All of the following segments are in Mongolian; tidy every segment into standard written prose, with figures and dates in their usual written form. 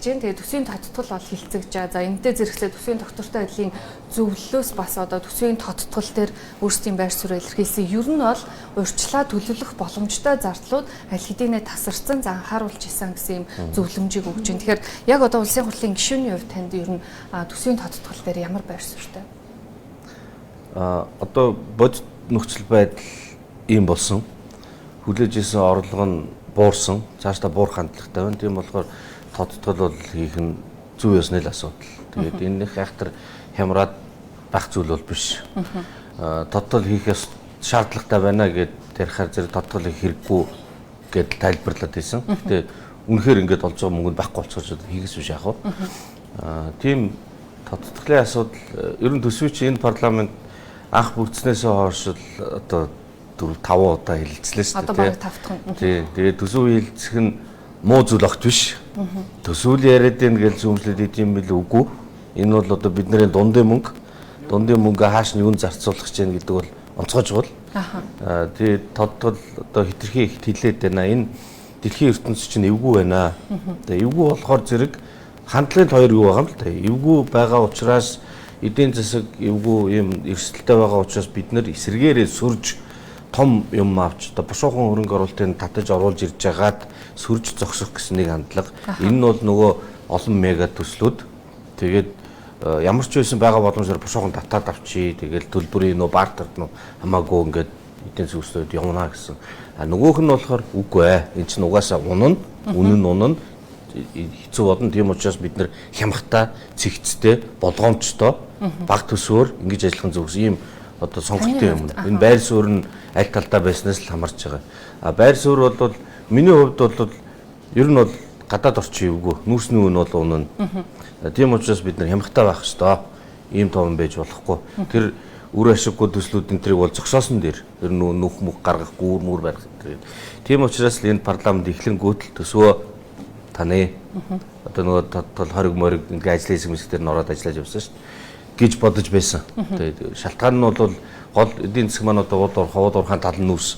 байна. Тэгээд төсвийн тодтгол бол хилцэж байгаа. За энэтэй зэрэгцээ төсвийн доктортой ажлын зөвлөлөөс бас одоо төсвийн тодтгол дээр өөрсдийн байр суурь илэрхийлсэн. Ер нь бол урьдчилан төлөвлөх боломжтой зардлууд аль хэдийнэ тасарсан за анхааруулж исэн гэсэн юм зөвлөмжийг өгч байна. Тэгэхээр яг одоо улсын хурлын гишүүний хувьд танд ер нь төсвийн тодтгол дээр ямар байр суурьтай? Одоо бодит нөхцөл байдал ийм болсон. Хүлээж исэн орлого нь буурсан, цаашдаа буурах хандлагатай байна. Тийм болохоор тодтгол бол хийх нь зүй ёсны л асуудал. Тэгээд энэних айхтар хямраад байх зүйл бол биш. Тодтгол хийхээс шаардлагатай байна гэд тэрхэр зэрэг тодтгол хийх хэрэггүй гэд тайлбарлаад байсан. Гэтэ үнэхээр ингэж олж байгаа мөнгөнд байхгүй болчихсон хийгээс биш яах вэ? Тийм тодтголын асуудал ер нь төсвийн чинь энэ парламент анх бүрдснээс хойш одоо 4-5 удаа хилцлээ шүү дээ. Одоо баг 5 дахь. Тий. Тэгээд төсөв хилцэх нь муу зүйл огт биш. Төсөөл яриад байна гэж зөвлөд идэм бил үгүй. Энэ бол одоо бидний дундын мөнгө. Дундын мөнгө хааш нь юунд зарцуулах гэж байна гэдэг бол онцгойж бол. Тэгээд тодтол одоо хитрхи их хилээд байна. Энэ дэлхийн ертөнцийн чинь эвгүй байна. Тэгээд эвгүй болохоор зэрэг хандлагын хоёр юу байгаа юм л да. Эвгүй байгаа учраас эдийн засаг эвгүй юм эрсдэлтэй байгаа учраас бид нэр эсэргээрээ сүрж том юм авч одоо бушуухан хөрөнгө оруулалтыг татаж оруулж ирж байгаад сүрж зогсох гэсэн нэг хандлага. Энэ нь бол нөгөө олон мега төслүүд. Тэгээд ямар ч байсан байгаа боломжоор бушуухан татаад авчий. Тэгээд төлбөрийн нөө бартерд нөө хамаагүй ингээд эдийн засгууд явна гэсэн. Нөгөөх нь болохоор үгүй ээ. Энд чинь угаасаа унана, үнэн унана хэцүү бодно. Тийм учраас бид нэр хямхтай, цэгцтэй, болгоомжтой, баг төсвөөр ингэж ажиллах зүгс ийм одоо сонголттой юм. Энэ байр суурь нь аль талдаа байснаас л хамаарч байгаа. Байр суурь бол миний хувьд бол ер нь бол гадаад орчин эвгүй. Нүүрсний үн бол унана. Тийм учраас бид нар хямхтай байх ёстой. Ийм том байж болохгүй. Тэр үр ашиггүй төслүүдийн тэрийг бол зогсоосон дээр ер нь нүх мөх гаргах гүүр мүр барих тэр. Тийм учраас л энэ парламент эхлэн гүйтэл төсвөө таны одоо нөгөө тодтол хориг мориг ингээ ажлын хэсэг мэсгээр нь ороод ажиллаж явсан шүү дээ гэж бодож байсан. Тэгээд шалтгаан нь бол гол эдийн засаг маань одоо ховод урхаан тал нь нүүрс.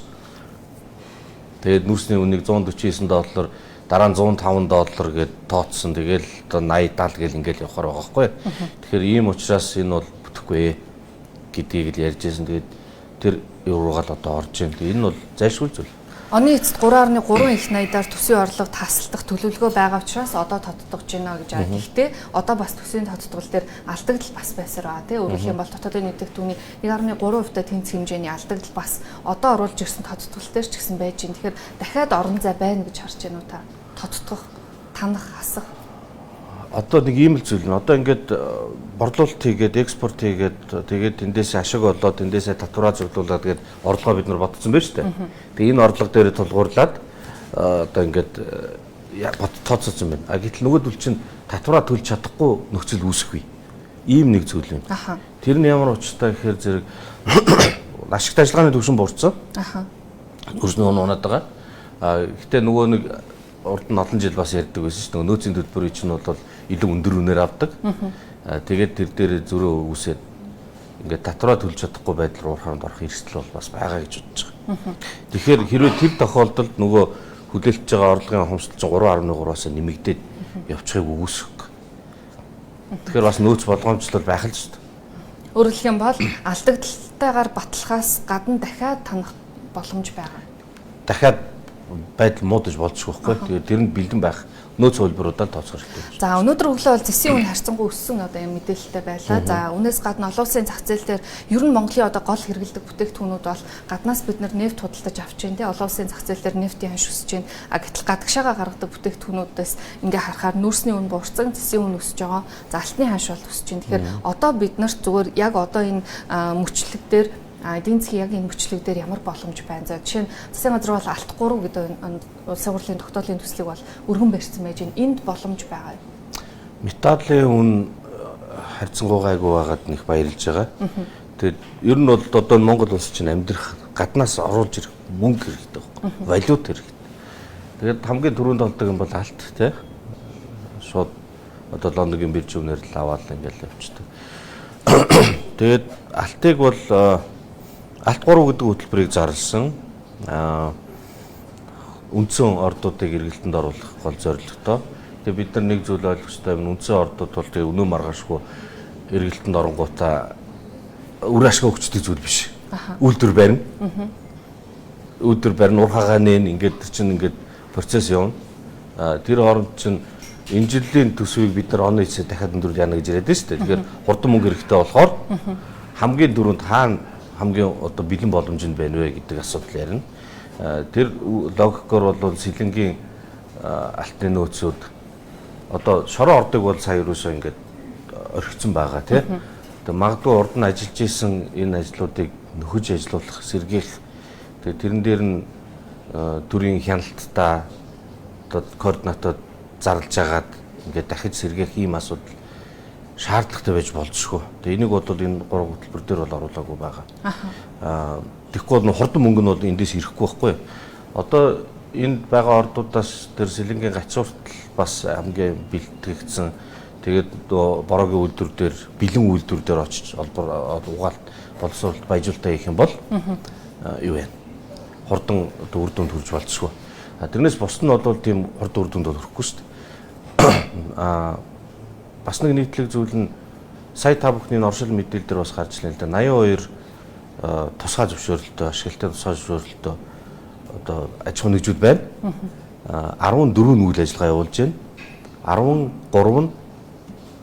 Тэгээд нүүрсний үнийг $149 дараа нь $105 гэд тооцсон. Тэгэл одоо 80 70 гэл ингээл явахаар байгаа байхгүй. Тэгэхээр ийм учраас энэ бол бүтэхгүй гэдгийг л ярьж байсан. Тэгээд тэр еврогаар одоо орж ийн. Энэ бол зайлшгүй зүйл. Оны эцэст 3.3 их найдаар төсвийн орлого тасалдах төлөвлөгөө байгаа учраас одоо тодтогч байна гэж байгаа. Гэхдээ одоо бас төсвийн тодтгол дээр алдагдал бас байсаар байгаа тийм. Өөрөөр хэлбэл дотоодын нэгтгэгдүүний 1.3% тэнцэх хэмжээний алдагдал бас одоо оруулж ирсэн тодтгол дээр ч гэсэн байж байна. Тэгэхээр дахиад орон зай байна гэж харж байна уу та? Тодтогох, танах, хасах. Одоо нэг ийм л зүйл нь. Одоо ингээд борлуулалт хийгээд, экспорт хийгээд тэгээд эндээс ашиг олоод, эндээсээ татвараа зөвлүүлээд тэгээд орлогоо бид нар бодсон байна шүү дээ. Тэгээд энэ орлого дээр тулгуурлаад одоо ингээд тооцоолсон байна. Гэтэл нөгөөдөл чинь татвараа төлж чадахгүй нөхцөл үүсэхгүй. Ийм нэг зүйл байна. Тэр нь ямар учиртай гэхээр зэрэг ашигт ажиллагааны түвшин буурсан. Нүүрсний үн унаад байгаа. Гэхдээ нөгөө нэг урд нь олон жил бас ярьдаг байсан шүү дээ. Нөөцийн төлбөрийг чинь бол илүү өндөр үнээр авдаг. Тэгээд тэр дээр зөрөө үүсээд ингээд татвараа төлж чадахгүй байдал руу орох эрсдэл бол бас байгаа гэж бодож байгаа. Тэгэхээр хэрвээ тэр тохиолдолд нөгөө хүлээлтж байгаа орлогын хомсдол 3.3-аас нэмэгдээд явчихыг үүсэх. Тэгэхээр бас нөөц болгоомжлол байх л шүү дээ. Өөрөөр хэлэх юм бол алдагдaltaйгаар баталгаас гадна дахиад танах боломж байгаа. Дахиад байдал муудаж болчих واخгүй. Тэгээд тэр нь бэлдэн байх нөөц хөлбөрүүдээр тооцох хэрэгтэй. За өнөөдөр өглөө бол зэсийн үн харьцангуй өссөн одоо юм мэдээлэлтэй байлаа. За үнээс гадна олон улсын зах зээл дээр ер нь Монголын одоо гол хэрэглэдэг бүтээгдэхүүнүүд бол гаднаас бид нар нефт худалдаж авч байна тий. Олон улсын зах зээл дээр нефтийн ханш өсөж байна. Гэтэл гадагшаага гаргадаг бүтээгдэхүүнүүдээс ингээ харахаар нүүрсний үн буурсан, зэсийн үн өсөж байгаа. За алтны ханш бол өсөж байна. Тэгэхээр одоо бид нарт зүгээр яг одоо энэ мөчлөг дээр эдийн засгийн яг энэ мөчлөг дээр ямар боломж байна. За жишээ нь засгийн газар бол алт 3 гэдэг улсын хурлын тогтоолын төслийг бол өргөн барьсан байж байна. Энд боломж байгаа юу? Металлын үн харьцангуй гайгүй байгаад нэг баярлж байгаа. Тэгээд ер нь бол одоо Монгол улс чинь амьдрах гаднаас оруулж ирэх мөнгө хэрэгтэй байхгүй. Валют хэрэгтэй. Тэгээд хамгийн түрүүнд олдог юм бол алт тий. Шууд одоо Лондонгийн биржүүнээр л аваад ингээл явчихдаг. Тэгээд алтыг бол алт 3 гэдэг хөтөлбөрийг зарласан. Үндсэн ордуудыг эргэлтэнд оруулах гол зорилготой. Тэгээ бид нар нэг зүйл ойлгох хэрэгтэй юм. Үндсэн ордууд бол тэгээ өнөө маргаашгүй эргэлтэнд оронгуудаа үр ашиг өгчдөг зүйл биш. Үйлдвэр барина. Үйлдвэр барина, ур хагаа нээн ингээд чинь ингээд процесс явна. Тэр хооронд чинь энэ жилийн төсвийг бид нар оны эцэд дахиад өндөрж яана гэж яриад байна шүү дээ. Тэгэхээр хурдан мөнгө хэрэгтэй болохоор хамгийн дөрөнд хаана хамгийн одоо бэлэн боломжинд байна вэ гэдэг асуудал ярина. Тэр логикоор бол сэлэнгийн алтны нөөцүүд одоо шорон ордог бол сая юусоо ингээд орхигдсон байгаа тий. Тэгээ магадгүй урд нь ажиллаж исэн энэ ажлуудыг нөхөж ажилуулах, сэргээх. Тэгээ тэрэн дээр нь төрийн хяналттай одоо координатод зарлж агаад ингээд дахиж сэргээх ийм асуудал шаардлагатай байж болзошгүй. Тэгээ энийг бол энэ гурван хөтөлбөр дээр бол оруулаагүй байгаа. Тэгэхгүй бол хурдан мөнгө нь бол эндээс ирэхгүй байхгүй. Одоо энд байгаа ордуудаас тэр сэлэнгийн гацууртал бас хамгийн бэлтгэгдсэн. Тэгээд бороогийн үйлдвэр дээр бэлэн үйлдвэр дээр очиж угаалт боловсруулалт баяжуулалтаа хийх юм бол юу вэ? Хурдан үр дүнд хүрч болзошгүй. Тэрнээс бус нь бол тийм хурдан үр дүнд хүрэхгүй шүү дээ. Бас нэг нийтлэг зүйл нь сая та бүхний оршил мэдээлэл дээр бас гарч ирсэн л да 82 тусгай зөвшөөрлөлтөө ашиглалтын тусгай зөвшөөрлөлтөө одоо аж ахуйн нэгжүүд байна. 14 үйл ажиллагаа явуулж байна. 13 нь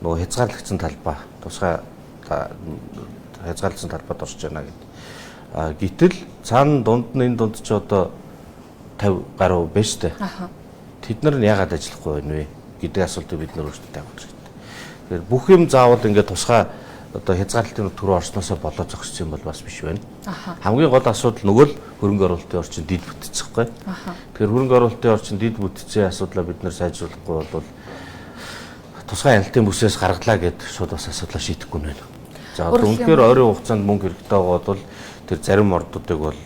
нөгөө хязгаарлагдсан талбай тусгай хязгаарлагдсан талбайд орж байна гэдэг. Гэтэл цаана энэ дунд ч одоо 50 гаруй байна шүү дээ. Тэд нар нь яагаад ажиллахгүй байна вэ гэдэг асуултыг бид нар өөрсдөө тавих хэрэгтэй. Тэгэхээр бүх юм заавал ингээд тусгай одоо хязгаарлалтын төрөө орсноосоо болоод зогссон юм бол бас биш байна. Хамгийн гол асуудал нөгөө л хөрөнгө оруулалтын орчин дид бүтцэхгүй. Тэгэхээр хөрөнгө оруулалтын орчин дид бүтцийн асуудлаа бид нэр сайжруулахгүй бол тусгай хяналтын бүсээс гаргалаа гэд шууд бас асуудлаа шийдэхгүй байна. За одоо үнэхээр ойрын хугацаанд мөнгө хэрэгтэй байгаа бол тэр зарим ордуудыг бол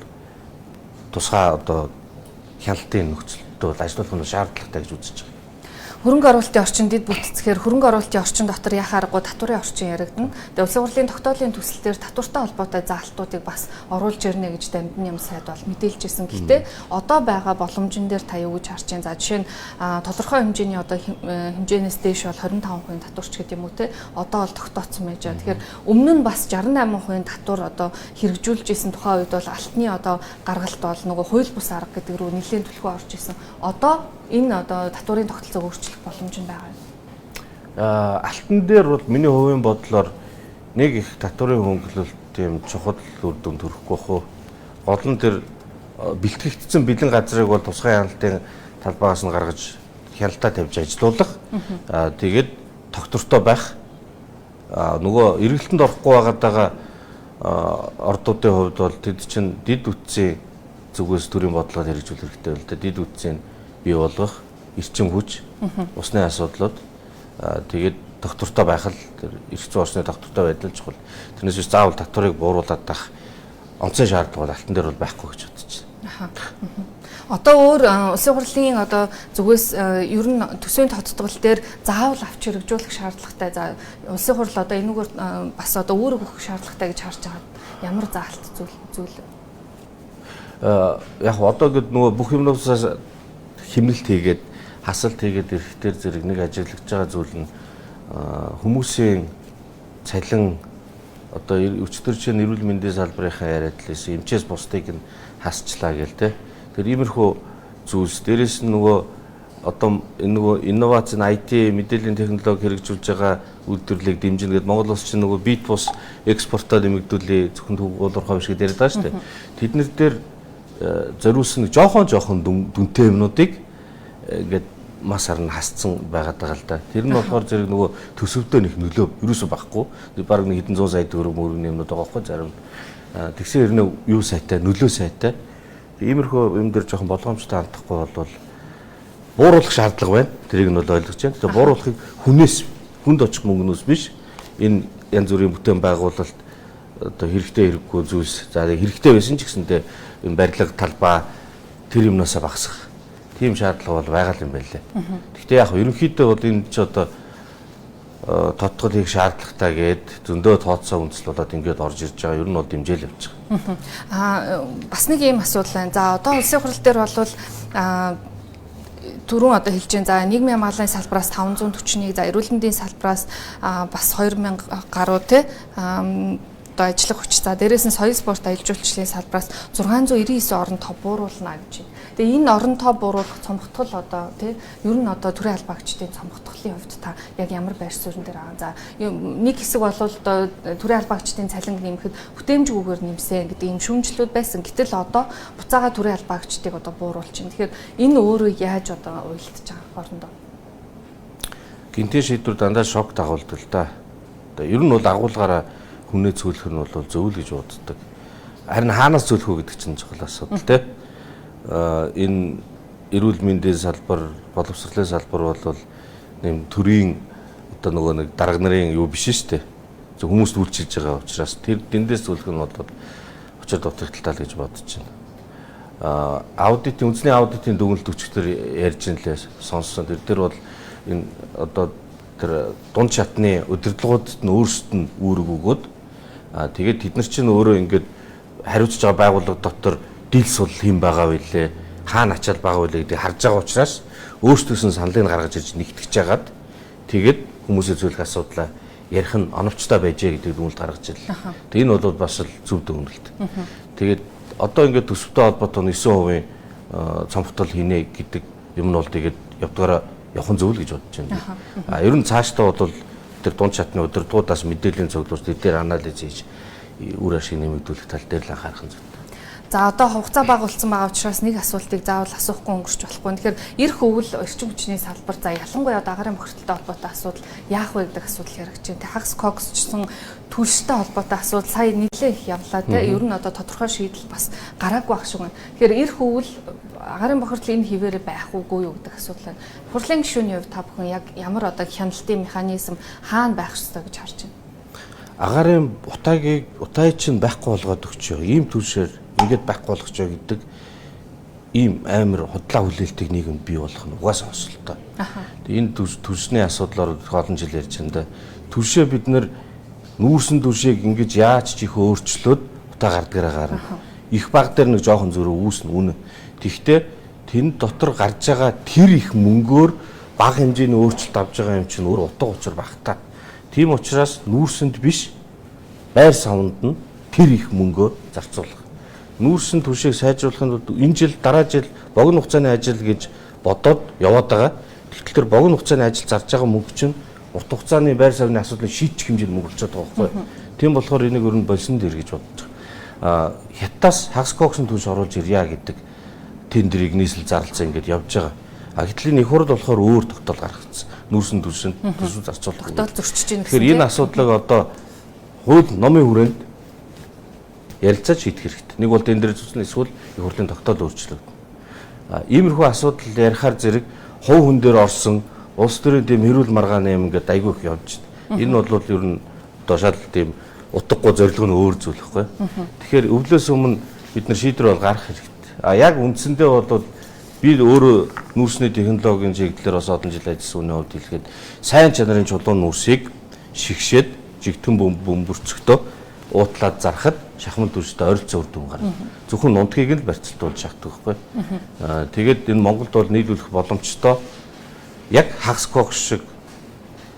тусгай одоо хяналтын нөхцөлтөд бол ажиллах нь шаардлагатай гэж үзэж байгаа. Хөрөнгө оруулалтын орчин дид бүтцэхээр хөрөнгө оруулалтын орчин дотор яхаа аргагүй татварын орчин яригдана. Тэгээ улсын хурлын тогтоолын төсөл дээр татвартай холбоотой заалтуудыг бас оруулж ирнэ гэж дамжны юм сайд бол мэдээлжсэн. Гэхдээ одоо байгаа боломжн дээр та юу гэж харж байна? За жишээ нь тодорхой хэмжээний одоо хэмжээнээс дээш бол 25% татварч гэдэг юм уу те. Одоо бол тогтооцсон байж байгаа. Тэгэхээр өмнө нь бас 68% татвар одоо хэрэгжүүлж исэн тухайн үед бол алтны одоо гаргалт бол нөгөө хууль бус арга гэдэг рүү нэлээд түлхүү орж исэн. Одоо энэ одоо татварын тогтолцоог өөрчлөх боломж нь байгаа юм. Алтан дээр бол миний хувийн бодлоор нэг их татварын хөнгөлөлт тийм чухал үр дүн төрөхгүй хөө. Гол нь тэр бэлтгэгдсэн бэлэн газрыг бол тусгай хяналтын талбайгаас нь гаргаж хяналтаа тавьж ажилуулах. Тэгээд тогтвортой байх. Нөгөө эргэлтэнд орохгүй байгаа ордуудын хувьд бол тэд чинь дид үтсийн зүгээс төрийн бодлогод хэрэгжүүлэх хэрэгтэй байл та. Дид үтсийн бий болгох, эрчим хүч, усны асуудлууд тэгээд тогтвортой байх л эрх зүйн орчны тогтвортой байдал чухал. Тэрнээс биш заавал татварыг бууруулад байх онцгой шаардлага алтан дээр бол байхгүй гэж бодож байна. Одоо өөр улсын хурлын одоо зүгээс ер нь төсвийн тодтгол дээр заавал авч хэрэгжүүлэх шаардлагатай. За улсын хурл одоо энэгээр бас одоо үүрэг өгөх шаардлагатай гэж харж байгаа. Ямар заалт зүйл? Яг одоо гэд нөгөө бүх юмнуудаас хэмнэлт хийгээд хасалт хийгээд эрэхтэр зэрэг нэг ажиглаж байгаа зүйл нь хүмүүсийн цалин одоо өчтөр чинь эрүүл мэндийн салбарынхаа яриад л ийсэн эмчээс бусдыг нь хасчлаа гээл те. Тэр иймэрхүү зүйлс дээрээс нь нөгөө одоо нөгөө инновац IT мэдээллийн технологи хэрэгжүүлж байгаа үйлдвэрлэлийг дэмжинэ гэдэг Монгол улс чинь нөгөө бит бус экспортоо нэмэгдүүлээ зөвхөн төвлөрөх биш гэдэг яриад байгаа шүү дээ. Тэднэр дээр зориулсан жоохон дүнтэй юмнуудыг ингээд мас харна хасцсан байгаад байгаа л да. Тэр нь болохоор зэрэг нөгөө төсөвдөө нэг нөлөө ерөөсөө байхгүй. Бараг нэг хэдэн 100 сая төгрөг мөрөний юмнууд байгаа байхгүй зарим. Тэгсэн хэрнээ юу сайтай, нөлөө сайтай. Иймэрхүү юм дээр жоохон болгоомжтой хандахгүй бол бууруулах шаардлага байна. Тэрийг нь бол ойлгож байна. Тэгээ бууруулахыг хүнд очих мөнгнөөс биш. Энэ янз бүрийн бүтээн байгуулалт одоо хэрэгтэй хэрэггүй зүйлс. За хэрэгтэй байсан ч гэсэндээ энэ барилга талбай тэр юмнасаа багасгах. Тийм шаардлага бол байгаа юм байна лээ. Гэхдээ яг ерөнхийдөө бол энэ ч одоо тодтгол хийх шаардлагатай гээд зөндөө тооцоо үндэслүүлээд ингээд орж ирж байгаа. Ер нь бол дэмжээл явж байгаа. Бас нэг ийм асуудал байна. За одоо улсын хурал дээр бол түрүүн одоо хэлж байгаа за нийгмийн хамгааллын салбараас 541, за эрүүл мэндийн салбараас бас 2000 гаруй тий одоо ажиллах хүч, за дээрээс нь соёл спорт аялал жуулчлалын салбараас 699 орон тоо бууруулна гэж байна. Тэгээ энэ орон тоо бууруулах цомогтгол одоо тий ер нь одоо төрийн албаагчдын цомогтголын хувьд та яг ямар байр суурин дээр байгаа. За нэг хэсэг бол одоо төрийн албаагчдын цалинг нэмэхэд бүтээмжгүйгээр нэмсэн гэдэг ийм шүүмжлүүд байсан. Гэтэл одоо буцаага төрийн албаагчдыг одоо бууруулж байна. Тэгэхээр энэ өөрөө яаж одоо уялдаж байгаа хоорондоо? Гинтийн шийдвэр дандаа шок дагуулдаг л да. Одоо ер нь бол агуулгаараа хүнээ цөөлөх нь бол зөв л гэж боддог. Харин хаанаас цөөлөх вэ гэдэг чинь чухал асуудал тий. Энэ эрүүл мэндийн салбар, боловсролын салбар бол нэм төрийн одоо нөгөө нэг дарга нарын юу биш шүү дээ. Зөв хүмүүст үйлчилж байгаа учраас тэр дэндээс цөөлөх нь бол очир дутагдaltaал гэж бодож байна. Аудитын үндэсний аудитын дүгнэлт өчигдөр ярьж ин лээ сонссон. Тэр дээр бол энэ одоо тэр дунд шатны удирдлагуудад нь өөрсдөд нь үүрэг өгөөд тэгээд тэд нар чинь өөрөө ингээд хариуцж байгаа байгууллага дотор дийл сул хэм байгаа байлээ, хаана ачаал байгаа байлээ гэдгийг харж байгаа учраас өөрсдөөс нь саналыг гаргаж ирж нэгтгэж жагаад тэгээд хүмүүсээ зөвлөх асуудлаа ярих нь оновчтой байжээ гэдэг дүгнэлт гаргаж ирлээ. Тэгээд энэ бол бас л зөв дүгнэлт. Тэгээд одоо ингээд төсөвтэй холбоотой 9% цомгтол хийнэ гэдэг юм нь бол тэгээд явдгаараа явах зөв л гэж бодож байна. Ер нь цаашдаа бол тэр дунд шатны удирдлагуудаас мэдээллийн цуглуулж тэдгээр анализ хийж үр ашиг нэмэгдүүлэх тал дээр л анхаарах нь зөв. За одоо хугацаа бага болсон байгаа учраас нэг асуултыг заавал асуухгүй өнгөрч болохгүй. Тэгэхээр эрх өвөл эрчим хүчний салбар за ялангуяа агаарын бохирдолтой холбоотой асуудал яах вэ гэдэг асуудал яригдж байна. Хагас коксчсон түлштэй холбоотой асуудал сая нэлээд их явлаа те. Ер нь одоо тодорхой шийдэл бас гараагүй байх шиг байна. Тэгэхээр эрх өвөл агаарын бохирдол энэ хിവэрэ байх уугүй юу гэдэг асуудал байна. Хурлын гишүүний хувьд та бүхэн яг ямар одоо хяналтын механизм хаана байх ёстой гэж харж байна? Агаарын утааг чинь байхгүй болгоод өгчөө. Ийм түлшээр ингээд байхгүй болгоч гэдэг ийм амар худлаа хүлээлтийг нийгэмд бий болох нь угаасаа осолтой. Энэ түлшний асуудлаар олон жил ярьж байна да. Түлшээ бид нар нүүрсэн түлшээг ингэж яаж ч их өөрчлөөд утаа гардгаараа гарна. Их баг дээр нэг жоохон зөрөө үүснэ үнэ. Тэгвэл тэнд дотор гарч байгаа тэр их мөнгөөр бага хэмжээний өөрчлөлт авч байгаа юм чинь өөр утга учир багтаа. Тийм учраас нүүрсэнд биш байр савнд нь тэр их мөнгөө зарцуулах. Нүүрсэн түлшээг сайжруулах нь энэ жил дараа жил богино хугацааны ажил гэж бодоод яваад байгаа. Тэгтэл тэр богино хугацааны ажил зарж байгаа мөнгө чинь урт хугацааны байр савны асуудлыг шийдчих хэмжээнд мөнгө болчиход байгаа байхгүй. Тийм болохоор энийг өрн болсон дээр гэж бодож байгаа. Хятадаас хагас коксын түлш оруулж ирья гэдэг тендерийг нийслэл зарлцсан ингээд явж байгаа. Гэтэл энэ их хурд болохоор өөр тогтоол гаргацсан. Нүүрсэн түлшэнд түлшүү зарцуулах. Тогтоол зөрчиж байна гэсэн. Тэгэхээр энэ асуудлыг одоо хууль номын хүрээнд ярилцаж шийдэх хэрэгтэй. Нэг бол энэ дээр зүснэ эсвэл их хурлын тогтоол өөрчлөгдөн. Иймэрхүү асуудал ярихаар зэрэг хувь хүн дээр орсон улс төрийн тийм хэрүүл маргааны юм ингээд айгүй их явж байна. Энэ бол ер нь одоо шал тийм утгагүй зорилго нь өөр зүйл байхгүй. Тэгэхээр өвлөөс өмнө бид нар шийдвэр бол гаргах хэрэгтэй. Яг үндсэндээ бол би өөрөө нүүрсний технологийн чиглэлээр бас олон жил ажилласан үнэ хувьд хэлгээд сайн чанарын чулуун нүүрсийг шигшээд жигтэн бөмбөрцөхдөө уутлаад зархад шахмал түлштэй ойролцоо үр дүн гарна. Зөвхөн нундгийг л барьцалтуулж шахдаг байхгүй. Тэгээд энэ Монголд бол нийлүүлэх боломжтой яг хагас кокс шиг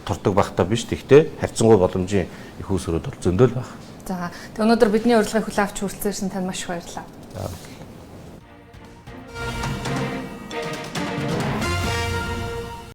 турдаг багтаа биш. Тэгтээ харьцангуй боломжийн их усрууд бол зөндөл баг. За, өнөөдөр бидний урилгыг хүлээн авч хүрэлцээрсэн танд маш их баярлалаа.